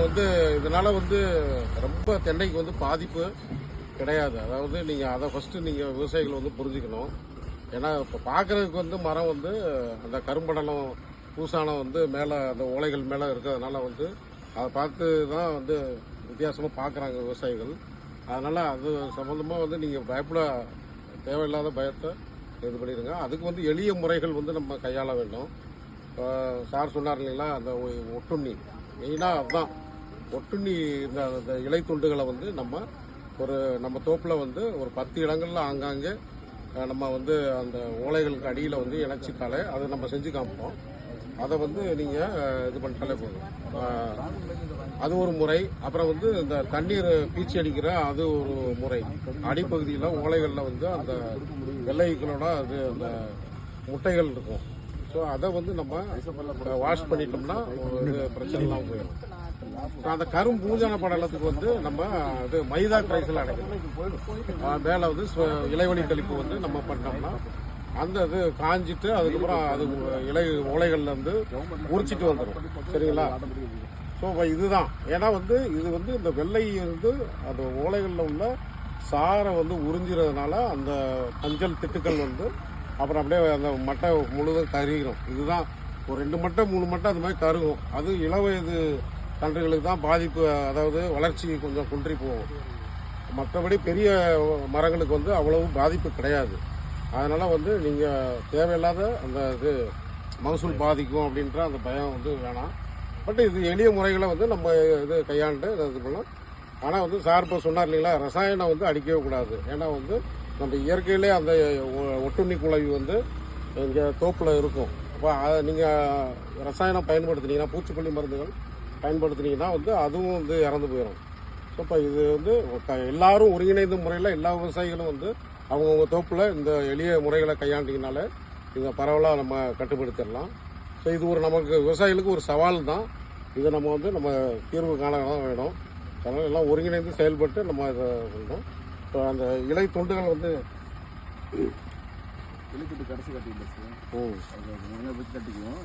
வந்து இதனால வந்து ரொம்ப தென்னைக்கு வந்து பாதிப்பு கிடையாது. அதாவது நீங்கள் அதை ஃபஸ்ட்டு நீங்கள் விவசாயிகள் வந்து புரிஞ்சுக்கணும். ஏன்னா இப்போ பார்க்குறதுக்கு வந்து மரம் வந்து அந்த கரும்படலம் பூசானம் வந்து மேலே அந்த ஓலைகள் மேலே இருக்கிறதுனால வந்து அதை பார்த்து தான் வந்து வித்தியாசமாக பார்க்குறாங்க விவசாயிகள். அதனால் அது சம்மந்தமாக வந்து நீங்கள் பயப்பட தேவையில்லாத பயத்தை இது பண்ணிடுங்க. அதுக்கு வந்து எளிய முறைகள் வந்து நம்ம கையாள வேண்டும். சார் சொன்னார் இல்லைங்களா, அந்த ஒட்டுண்ணி மெயினாக அதுதான். ஒட்டுண்ணி இந்த இலை துண்டுகளை வந்து நம்ம தோப்பில் வந்து ஒரு 10 இடங்களில் ஆங்காங்கே நம்ம வந்து அந்த ஓலைகளுக்கு அடியில் வந்து இணைச்சிட்டாலே அதை நம்ம செஞ்சு காமிப்போம். அதை வந்து நீங்கள் இது பண்ணிட்டாலே போதும். அது ஒரு முறை. அப்புறம் வந்து இந்த தண்ணீர் பீச்சி அடிக்கிற அது ஒரு முறை. அடிப்பகுதியில் ஓலைகளில் வந்து அந்த வெள்ளைகளோட அது அந்த முட்டைகள் இருக்கும். ஸோ அதை வந்து நம்ம வாஷ் பண்ணிட்டோம்னா பிரச்சனை இல்லாமல் போயிடும். அந்த கரும்பூஞ்சான படலத்துக்கு வந்து நம்ம இது மைதா கரைசல் அடைக்கணும். மேலே வந்து இலைவழி தெளிப்பு வந்து நம்ம பண்ணோம்னா அந்த இது காஞ்சிட்டு அதுக்கப்புறம் அது ஓலைகள்ல இருந்து உரிச்சிட்டு வந்துடும். சரிங்களா? ஸோ இதுதான். ஏன்னா வந்து இது வந்து இந்த வெள்ளை வந்து அந்த ஓலைகளில் உள்ள சாரை வந்து உறிஞ்சிறதுனால அந்த மஞ்சள் திட்டுக்கள் வந்து அப்புறம் அப்படியே அந்த மட்டை முழுதும் கருகிடும். இதுதான் ஒரு 2 மட்டை 3 மட்டை அது மாதிரி கருகும். அது இளவயது கன்றுகளுக்கு தான் பாதிப்பு, அதாவது வளர்ச்சி கொஞ்சம் குன்றி போகும். மற்றபடி பெரிய மரங்களுக்கு வந்து அவ்வளவு பாதிப்பு கிடையாது. அதனால் வந்து நீங்கள் தேவையில்லாத அந்த இது மகசூல் பாதிக்கும் அப்படின்ற அந்த பயம் வந்து வேணாம். பட் இது எளிய முறைகளை வந்து நம்ம இது கையாண்டு இது பண்ணலாம். ஆனால் வந்து சார் இப்போ சொன்னார் இல்லைங்களா, ரசாயனம் வந்து அடிக்கவே கூடாது. ஏன்னா வந்து நம்ம இயற்கையிலே அந்த ஒட்டுண்ணி குழவி வந்து இங்கே தோப்பில் இருக்கும். அப்போ அதை நீங்கள் ரசாயனம் பயன்படுத்தினீங்கன்னா, பூச்சிக்கொல்லி மருந்துகள் பயன்படுத்தினீங்கன்னா வந்து அதுவும் வந்து இறந்து போயிடும். ஸோ இப்போ இது வந்து எல்லாரும் ஒருங்கிணைந்த முறையில் எல்லா விவசாயிகளும் வந்து அவங்கவுங்க தோப்பில் இந்த எளிய முறைகளை கையாண்டிங்கனாலே இதை பரவலாக நம்ம கட்டுப்படுத்திடலாம். ஸோ இது ஒரு நமக்கு விவசாயிகளுக்கு ஒரு சவால் தான். இதை நம்ம வந்து நம்ம தீர்வு காண தான் வேணும். அதனால் எல்லாம் ஒருங்கிணைந்து செயல்பட்டு நம்ம இதை பண்ணணும். இப்போ அந்த இலை தொண்டுகள் வந்து இலைத்துண்டு கடைசி கட்டிக்கிட்டு கட்டிக்குவோம்.